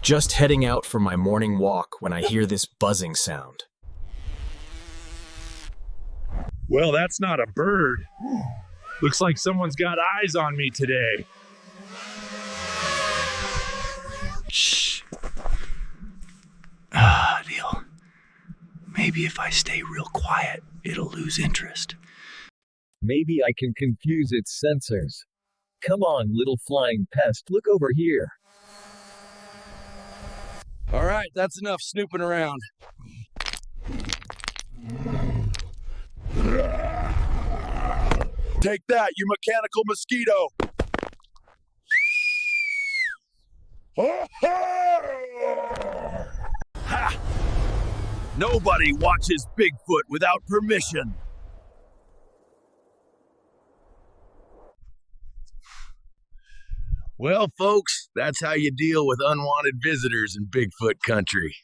Just heading out for my morning walk when I hear this buzzing sound. Well, that's not a bird. Looks like someone's got eyes on me today. Shh. Deal. Maybe if I stay real quiet, it'll lose interest. Maybe I can confuse its sensors. Come on, little flying pest, look over here. All right, that's enough snooping around. Take that, you mechanical mosquito! Ha! Nobody watches Bigfoot without permission. Well, folks, that's how you deal with unwanted visitors in Bigfoot country.